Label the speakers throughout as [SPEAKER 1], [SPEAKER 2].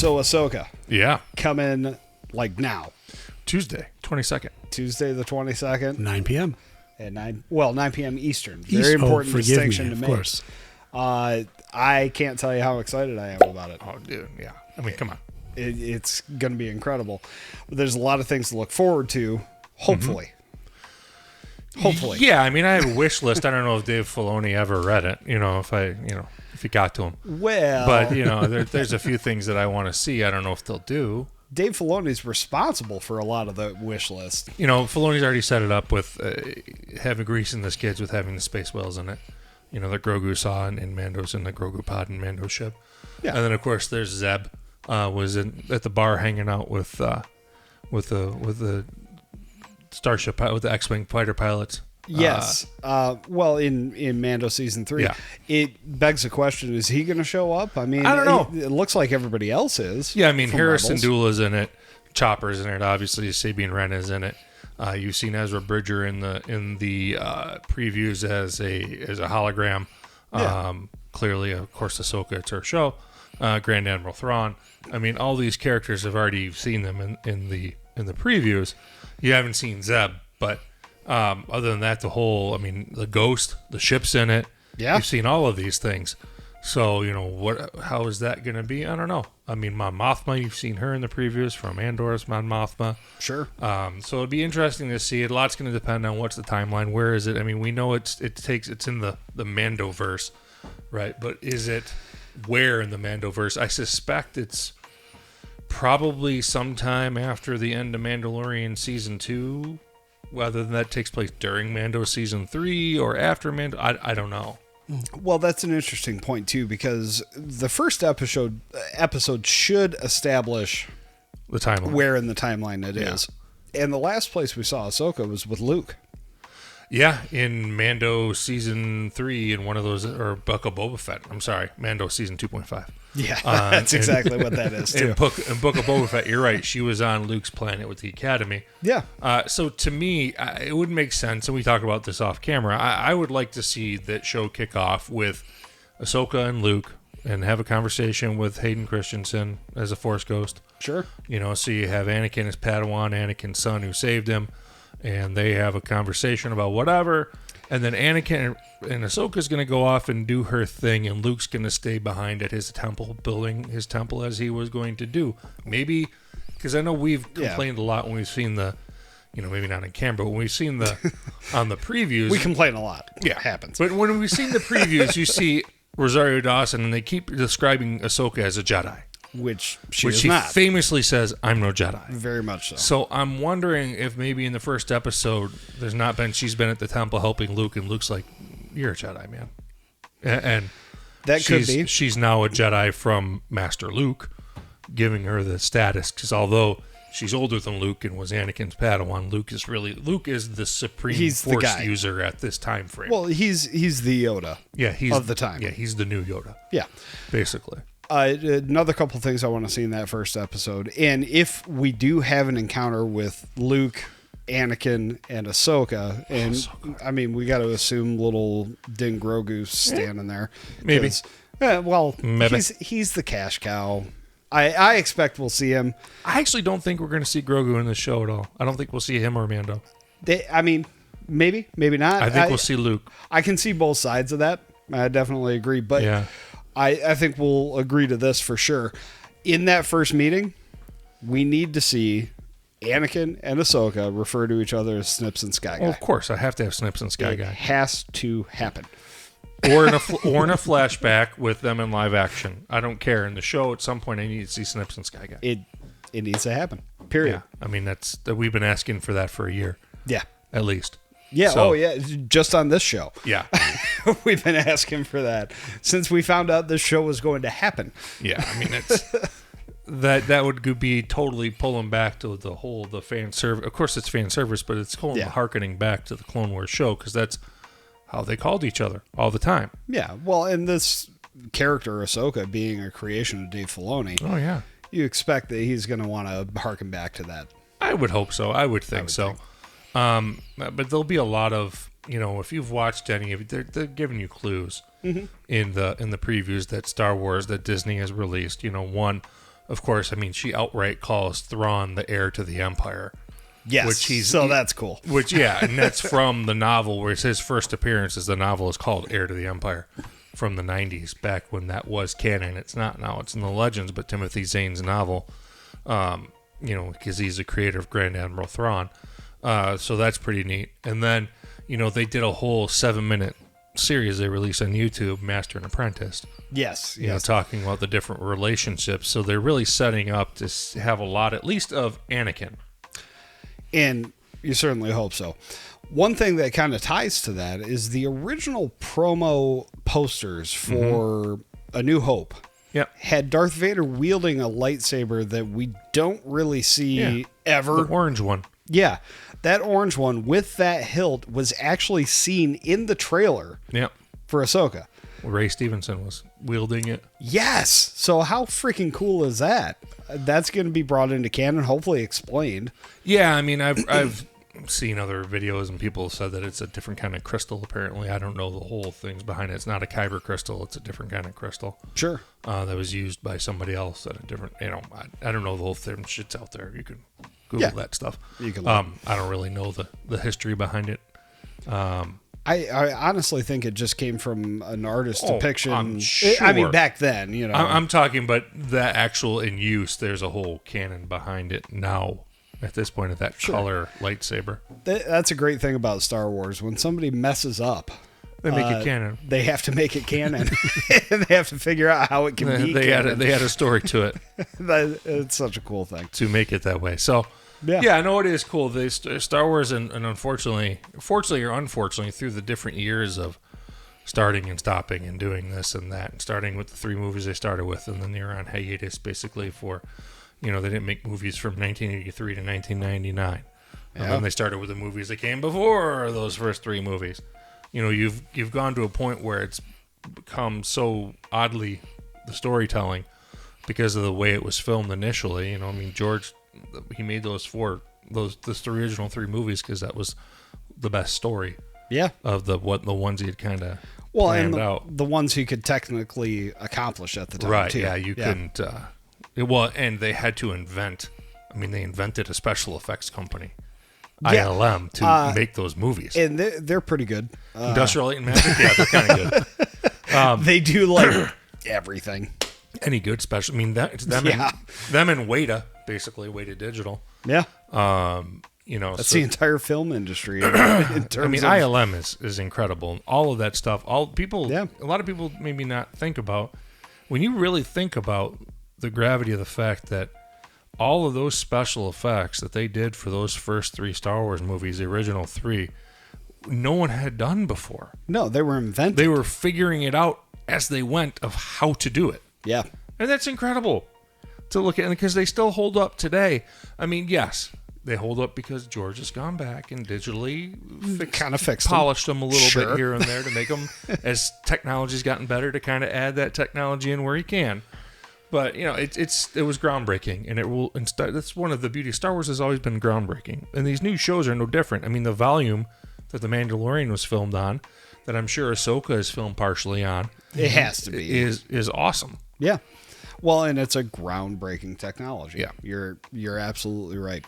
[SPEAKER 1] So Ahsoka.
[SPEAKER 2] Yeah.
[SPEAKER 1] Coming like now.
[SPEAKER 2] Tuesday, 22nd.
[SPEAKER 1] Tuesday the 22nd.
[SPEAKER 3] 9 p.m.
[SPEAKER 1] At 9 p.m. Eastern. Very important distinction to make.
[SPEAKER 3] Of course.
[SPEAKER 1] I can't tell you how excited I am about it.
[SPEAKER 2] Oh, dude, yeah. I mean, come on.
[SPEAKER 1] It's going to be incredible. But there's a lot of things to look forward to, hopefully. Hopefully.
[SPEAKER 2] Yeah, I mean, I have a wish list. I don't know if Dave Filoni ever read it, if he got to him.
[SPEAKER 1] Well.
[SPEAKER 2] But, there's a few things that I want to see. I don't know if they'll do.
[SPEAKER 1] Dave Filoni's responsible for a lot of the wish list.
[SPEAKER 2] Filoni's already set it up with having greasing the skids with having the space whales in it. That Grogu saw in Mando's in the Grogu pod and Mando ship. Yeah. And then, of course, there's Zeb was at the bar hanging out with the starship with the X-wing fighter pilots.
[SPEAKER 1] Yes. In Mando season 3, it begs the question: is he going to show up? I mean,
[SPEAKER 2] I don't know.
[SPEAKER 1] It looks like everybody else is.
[SPEAKER 2] Yeah, I mean, Harrison Dula's in it, Chopper's in it, obviously Sabine Wren is in it. You've seen Ezra Bridger in the previews as a hologram.
[SPEAKER 1] Yeah.
[SPEAKER 2] Clearly, of course, Ahsoka, it's her show. Grand Admiral Thrawn. I mean, all these characters have already seen them in the previews. You haven't seen Zeb, but other than that, the Ghost, the ship's in it.
[SPEAKER 1] Yeah.
[SPEAKER 2] You've seen all of these things. So, how is that going to be? I don't know. I mean, Mon Mothma, you've seen her in the previews from Andor's Mon Mothma.
[SPEAKER 1] Sure.
[SPEAKER 2] So it'd be interesting to see. A lot's going to depend on what's the timeline. Where is it? I mean, we know it's in the Mandoverse, right? But is it where in the Mandoverse? I suspect it's probably sometime after the end of Mandalorian Season 2, whether that takes place during Mando Season 3 or after Mando. I don't know.
[SPEAKER 1] Well, that's an interesting point, too, because the first episode should establish
[SPEAKER 2] the timeline,
[SPEAKER 1] where in the timeline it is. And the last place we saw Ahsoka was with Luke.
[SPEAKER 2] Yeah, in Mando Season 3 in one of those, or Book of Boba Fett. I'm sorry, Mando Season 2.5.
[SPEAKER 1] Yeah, that's exactly what that is, too.
[SPEAKER 2] In Book of Boba Fett, you're right. She was on Luke's planet with the Academy.
[SPEAKER 1] Yeah.
[SPEAKER 2] So to me, it would make sense, and we talk about this off camera, I would like to see that show kick off with Ahsoka and Luke and have a conversation with Hayden Christensen as a Force Ghost.
[SPEAKER 1] Sure.
[SPEAKER 2] So you have Anakin as Padawan, Anakin's son who saved him, and they have a conversation about whatever, and then Anakin and Ahsoka's going to go off and do her thing, and Luke's going to stay behind at his temple, building his temple as he was going to do. Maybe, because I know we've complained a lot when we've seen the, maybe not on camera, but when we've seen on the previews.
[SPEAKER 1] We complain a lot.
[SPEAKER 2] Yeah.
[SPEAKER 1] It happens.
[SPEAKER 2] But when we've seen the previews, you see Rosario Dawson, and they keep describing Ahsoka as a Jedi.
[SPEAKER 1] Which she
[SPEAKER 2] famously says, I'm no Jedi.
[SPEAKER 1] Very much so.
[SPEAKER 2] So I'm wondering if maybe in the first episode, she's been at the temple helping Luke, and Luke's like, you're a Jedi, man. And
[SPEAKER 1] that could be.
[SPEAKER 2] She's now a Jedi from Master Luke, giving her the status, because although she's older than Luke and was Anakin's Padawan, Luke is the supreme Force user at this time frame.
[SPEAKER 1] Well, he's the Yoda of the time.
[SPEAKER 2] Yeah, he's the new Yoda.
[SPEAKER 1] Yeah.
[SPEAKER 2] Basically.
[SPEAKER 1] Another couple things I want to see in that first episode, and if we do have an encounter with Luke, Anakin, and Ahsoka, and I mean, we got to assume little Din Grogu's standing there.
[SPEAKER 2] Maybe.
[SPEAKER 1] Maybe. He's the cash cow. I expect we'll see him.
[SPEAKER 2] I actually don't think we're going to see Grogu in the show at all. I don't think we'll see him or Mando.
[SPEAKER 1] Maybe not.
[SPEAKER 2] I think we'll see Luke.
[SPEAKER 1] I can see both sides of that. I definitely agree, but yeah. I think we'll agree to this for sure. In that first meeting, we need to see Anakin and Ahsoka refer to each other as Snips and Skyguy.
[SPEAKER 2] Well, of course, I have to have Snips and Skyguy.
[SPEAKER 1] It has to happen.
[SPEAKER 2] Or in a flashback with them in live action. I don't care. In the show, at some point, I need to see Snips and Skyguy.
[SPEAKER 1] It needs to happen. Period.
[SPEAKER 2] Yeah. I mean, we've been asking for that for a year.
[SPEAKER 1] Yeah.
[SPEAKER 2] At least.
[SPEAKER 1] Yeah, just on this show.
[SPEAKER 2] Yeah.
[SPEAKER 1] We've been asking for that since we found out this show was going to happen.
[SPEAKER 2] Yeah, I mean, it's that would be totally pulling back to the fan service. Of course, it's fan service, but it's harkening back to the Clone Wars show, because that's how they called each other all the time.
[SPEAKER 1] Yeah, well, and this character, Ahsoka, being a creation of Dave Filoni.
[SPEAKER 2] Oh, yeah.
[SPEAKER 1] You expect that he's going to want to harken back to that.
[SPEAKER 2] I would hope so. I would think so. But there'll be a lot of, if you've watched any of it, they're giving you clues in the previews that Star Wars, that Disney has released. One, of course, I mean, she outright calls Thrawn the heir to the Empire.
[SPEAKER 1] Yes, that's cool.
[SPEAKER 2] And that's from the novel, where it's his first appearance as the novel is called Heir to the Empire from the 90s, back when that was canon. It's not now, it's in the Legends, but Timothy Zahn's novel, because he's the creator of Grand Admiral Thrawn. So that's pretty neat. And then, they did a whole 7-minute series they released on YouTube, Master and Apprentice.
[SPEAKER 1] Yes.
[SPEAKER 2] Talking about the different relationships. So they're really setting up to have a lot, at least, of Anakin.
[SPEAKER 1] And you certainly hope so. One thing that kind of ties to that is the original promo posters for A New Hope.
[SPEAKER 2] Yep.
[SPEAKER 1] Had Darth Vader wielding a lightsaber that we don't really see ever.
[SPEAKER 2] The orange one.
[SPEAKER 1] Yeah. That orange one with that hilt was actually seen in the trailer for Ahsoka.
[SPEAKER 2] Ray Stevenson was wielding it.
[SPEAKER 1] Yes. So how freaking cool is that? That's going to be brought into canon, hopefully explained.
[SPEAKER 2] Yeah, I mean, I've seen other videos and people have said that it's a different kind of crystal, apparently. I don't know the whole things behind it. It's not a kyber crystal. It's a different kind of crystal.
[SPEAKER 1] Sure.
[SPEAKER 2] That was used by somebody else at a different, I don't know the whole thing. Shit's out there. You can Google that stuff.
[SPEAKER 1] You can
[SPEAKER 2] I don't really know the history behind it.
[SPEAKER 1] I honestly think it just came from an artist depiction.
[SPEAKER 2] I'm sure.
[SPEAKER 1] I mean, back then,
[SPEAKER 2] I'm talking, but the actual in use, there's a whole canon behind it now. At this point, of that color lightsaber.
[SPEAKER 1] That's a great thing about Star Wars. When somebody messes up,
[SPEAKER 2] they make it canon.
[SPEAKER 1] They have to make it canon. And they have to figure out how it can be canon.
[SPEAKER 2] They had a story to it.
[SPEAKER 1] It's such a cool thing.
[SPEAKER 2] To make it that way. So, I know it is cool. Star Wars, and unfortunately, fortunately or unfortunately, through the different years of starting and stopping and doing this and that, and starting with the 3 movies they started with, and then they were on hiatus basically for, they didn't make movies from 1983 to 1999. And then they started with the movies that came before those first 3 movies. You've gone to a point where it's become so oddly the storytelling because of the way it was filmed initially. George, he made those original 3 movies because that was the best story.
[SPEAKER 1] Yeah.
[SPEAKER 2] Of the ones he had kind of planned out.
[SPEAKER 1] The ones he could technically accomplish at the time.
[SPEAKER 2] Right.
[SPEAKER 1] Too.
[SPEAKER 2] Yeah. You couldn't. And they had to invent. I mean, they invented a special effects company, ILM, to make those movies.
[SPEAKER 1] And they're pretty good.
[SPEAKER 2] Industrial Light and Magic, they're kind of good.
[SPEAKER 1] They do like everything.
[SPEAKER 2] Any good special? I mean, it's them and Weta, basically Weta Digital.
[SPEAKER 1] Yeah.
[SPEAKER 2] That's
[SPEAKER 1] the entire film industry. In terms of
[SPEAKER 2] ILM is incredible. All of that stuff. A lot of people maybe not think about when you really think about the gravity of the fact that all of those special effects that they did for those first 3 Star Wars movies, the original 3, no one had done before.
[SPEAKER 1] No, they were invented.
[SPEAKER 2] They were figuring it out as they went of how to do it.
[SPEAKER 1] Yeah.
[SPEAKER 2] And that's incredible to look at, because they still hold up today. I mean, yes, they hold up because George has gone back and digitally polished them a little bit here and there to make them, as technology's gotten better, to kind of add that technology in where he can. But it was groundbreaking, and it will. That's one of the beauties. Star Wars has always been groundbreaking, and these new shows are no different. I mean, the volume that The Mandalorian was filmed on, that I'm sure Ahsoka is filmed partially on,
[SPEAKER 1] it has to be,
[SPEAKER 2] is awesome.
[SPEAKER 1] Yeah, well, and it's a groundbreaking technology.
[SPEAKER 2] Yeah,
[SPEAKER 1] you're absolutely right.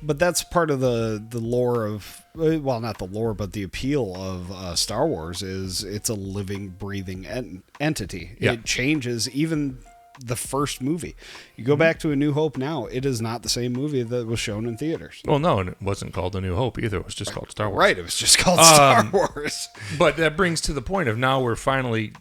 [SPEAKER 1] But that's part of the lore of, well, not the lore, but the appeal of Star Wars is it's a living, breathing entity.
[SPEAKER 2] Yeah.
[SPEAKER 1] It changes even the first movie. You go back to A New Hope now, it is not the same movie that was shown in theaters.
[SPEAKER 2] Well, no, and it wasn't called A New Hope either. It was just called Star Wars.
[SPEAKER 1] Right, it was just called Star Wars.
[SPEAKER 2] But that brings to the point of now we're finally,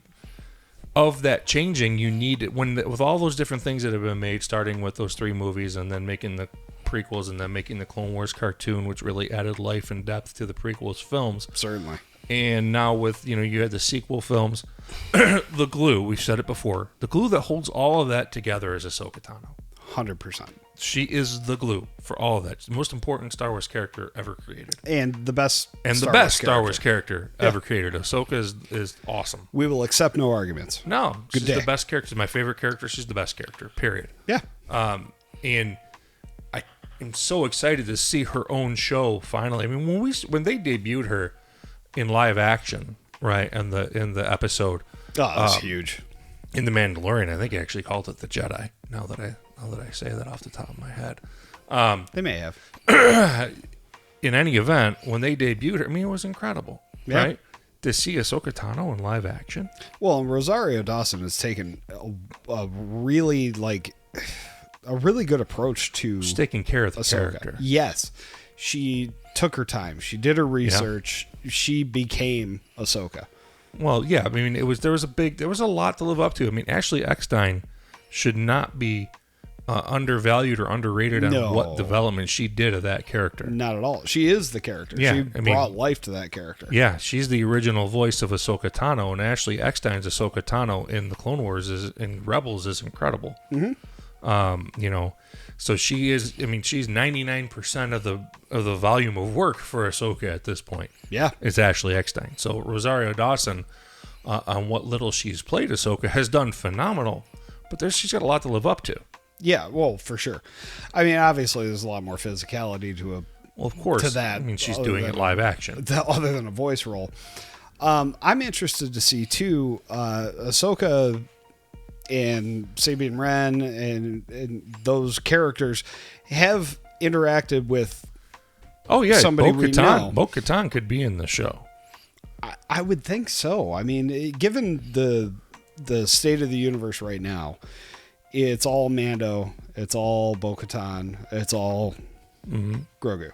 [SPEAKER 2] of that changing, you need it with all those different things that have been made, starting with those 3 movies and then making the prequels and then making the Clone Wars cartoon, which really added life and depth to the prequels films.
[SPEAKER 1] Certainly.
[SPEAKER 2] And now with, you had the sequel films, the glue, we've said it before, the glue that holds all of that together is Ahsoka Tano.
[SPEAKER 1] 100%.
[SPEAKER 2] She is the glue for all of that. She's the most important Star Wars character ever created.
[SPEAKER 1] And the best
[SPEAKER 2] Star Wars character ever created. Ahsoka is awesome.
[SPEAKER 1] We will accept no arguments.
[SPEAKER 2] No. She's the best character. She's my favorite character. She's the best character, period.
[SPEAKER 1] Yeah.
[SPEAKER 2] And I am so excited to see her own show finally. I mean, when they debuted her in live action, right, in the episode.
[SPEAKER 1] Oh, that's huge.
[SPEAKER 2] In The Mandalorian, I think I actually called it The Jedi, now that know that I say that off the top of my head.
[SPEAKER 1] They may have.
[SPEAKER 2] In any event, when they debuted her, I mean, it was incredible, right? To see Ahsoka Tano in live action.
[SPEAKER 1] Well, and Rosario Dawson has taken a really good approach to
[SPEAKER 2] She's taking care of the
[SPEAKER 1] Ahsoka.
[SPEAKER 2] character.
[SPEAKER 1] Yes. She took her time. She did her research. Yeah. She became Ahsoka.
[SPEAKER 2] Well, yeah. I mean, there was a lot to live up to. I mean, Ashley Eckstein should not be undervalued or underrated on what development she did of that character.
[SPEAKER 1] Not at all. She is the character.
[SPEAKER 2] Yeah,
[SPEAKER 1] she brought life to that character.
[SPEAKER 2] Yeah, she's the original voice of Ahsoka Tano, and Ashley Eckstein's Ahsoka Tano in the Clone Wars in Rebels is incredible. Mm-hmm. So she is. I mean, she's 99% of the volume of work for Ahsoka at this point.
[SPEAKER 1] Yeah,
[SPEAKER 2] it's Ashley Eckstein. So Rosario Dawson, on what little she's played Ahsoka, has done phenomenal, but she's got a lot to live up to. Yeah,
[SPEAKER 1] well, for sure. I mean, obviously, there's a lot more physicality to
[SPEAKER 2] of course.
[SPEAKER 1] To that.
[SPEAKER 2] I mean, she's doing it live action.
[SPEAKER 1] Other than a voice role. I'm interested to see, too, Ahsoka and Sabine Wren and those characters have interacted with somebody we know.
[SPEAKER 2] Bo-Katan could be in the show.
[SPEAKER 1] I would think so. I mean, given the state of the universe right now, it's all Mando, it's all Bo-Katan, it's all Grogu.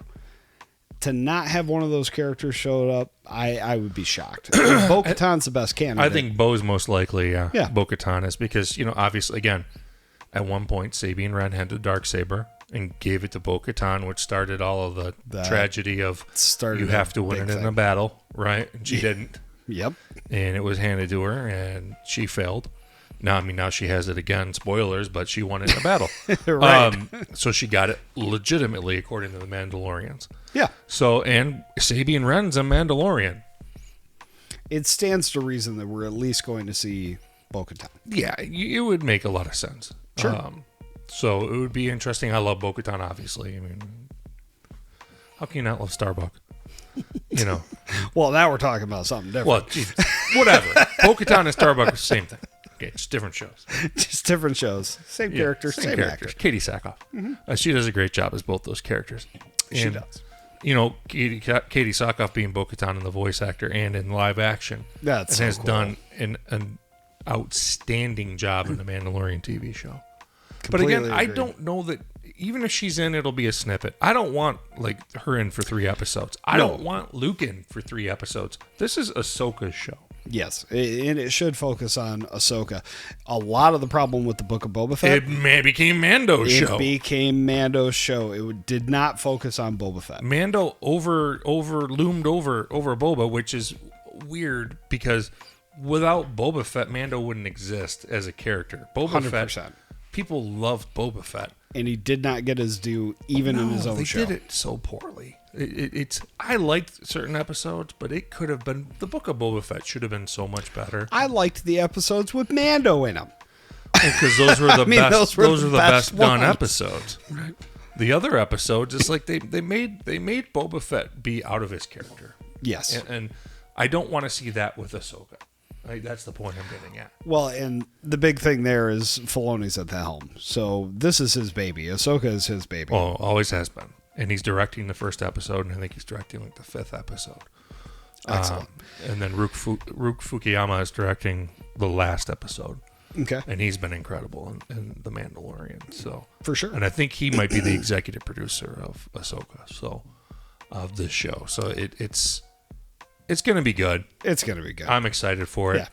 [SPEAKER 1] To not have one of those characters show up, I would be shocked. Bo-Katan's the best candidate.
[SPEAKER 2] I think Bo's most likely, yeah. Bo-Katan is because, obviously, again, at one point, Sabine Wren had the Darksaber and gave it to Bo-Katan, which started all of the tragedy of you have to win it in a battle, right? And she didn't.
[SPEAKER 1] Yep.
[SPEAKER 2] And it was handed to her, and she failed. Now she has it again. Spoilers, but she won it in a battle.
[SPEAKER 1] Right.
[SPEAKER 2] So she got it legitimately, according to the Mandalorians.
[SPEAKER 1] Yeah.
[SPEAKER 2] So, and Sabine Wren's a Mandalorian.
[SPEAKER 1] It stands to reason that we're at least going to see Bo-Katan.
[SPEAKER 2] Yeah, it would make a lot of sense.
[SPEAKER 1] Sure.
[SPEAKER 2] So it would be interesting. I love Bo-Katan, obviously. I mean, how can you not love Starbuck?
[SPEAKER 1] Well, now we're talking about something different.
[SPEAKER 2] Well, geez, whatever. Bo-Katan and Starbuck are the same thing. Okay, just different shows.
[SPEAKER 1] Just different shows. Same character, same
[SPEAKER 2] characters.
[SPEAKER 1] actor.
[SPEAKER 2] Katie Sackhoff. Mm-hmm. She does a great job as both those characters.
[SPEAKER 1] She does.
[SPEAKER 2] Katie Sackhoff being Bo-Katan in the voice actor and in live action.
[SPEAKER 1] That's so
[SPEAKER 2] has
[SPEAKER 1] cool.
[SPEAKER 2] done an outstanding job in the Mandalorian TV show.
[SPEAKER 1] Completely
[SPEAKER 2] but again, I
[SPEAKER 1] agree.
[SPEAKER 2] don't know that even if she's in, it'll be a snippet. I don't want her in for 3 episodes. I don't want Luke in for 3 episodes. This is Ahsoka's show.
[SPEAKER 1] Yes, and it should focus on Ahsoka. A lot of the problem with the Book of Boba Fett,
[SPEAKER 2] it became Mando's show.
[SPEAKER 1] It became Mando's show. It did not focus on Boba Fett.
[SPEAKER 2] Mando loomed over Boba, which is weird because without Boba Fett, Mando wouldn't exist as a character.
[SPEAKER 1] 100%.
[SPEAKER 2] Fett, people loved Boba Fett.
[SPEAKER 1] And he did not get his due even in his own show.
[SPEAKER 2] They did it so poorly. I liked certain episodes, but it could have been the Book of Boba Fett should have been so much better.
[SPEAKER 1] I liked the episodes with Mando in them
[SPEAKER 2] because those were the best. Those were the best done
[SPEAKER 1] ones.
[SPEAKER 2] Episodes. Right. The other episodes, it's like they made Boba Fett be out of his character.
[SPEAKER 1] Yes,
[SPEAKER 2] and I don't want to see that with Ahsoka. That's the point I'm getting at.
[SPEAKER 1] Well, and the big thing there is Filoni's at the helm, so this is his baby. Ahsoka is his baby.
[SPEAKER 2] Oh, always has been. And he's directing the first episode, and I think he's directing the 5th episode.
[SPEAKER 1] Excellent.
[SPEAKER 2] And then Rook Fukuyama is directing the last episode.
[SPEAKER 1] Okay.
[SPEAKER 2] And he's been incredible in The Mandalorian. So
[SPEAKER 1] for sure.
[SPEAKER 2] And I think he might be the executive producer of Ahsoka, of this show. So it's going to be good.
[SPEAKER 1] It's going to be good.
[SPEAKER 2] I'm excited for it.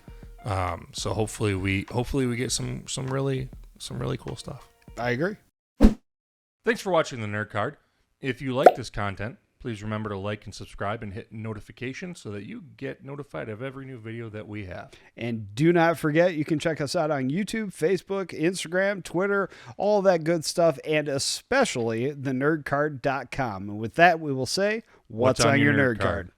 [SPEAKER 1] Yeah.
[SPEAKER 2] So hopefully we get some really cool stuff.
[SPEAKER 1] I agree.
[SPEAKER 2] Thanks for watching the Nerd Card. If you like this content, please remember to like and subscribe and hit notifications so that you get notified of every new video that we have.
[SPEAKER 1] And do not forget, you can check us out on YouTube, Facebook, Instagram, Twitter, all that good stuff, and especially thenerdcard.com. And with that, we will say, what's on your nerd card?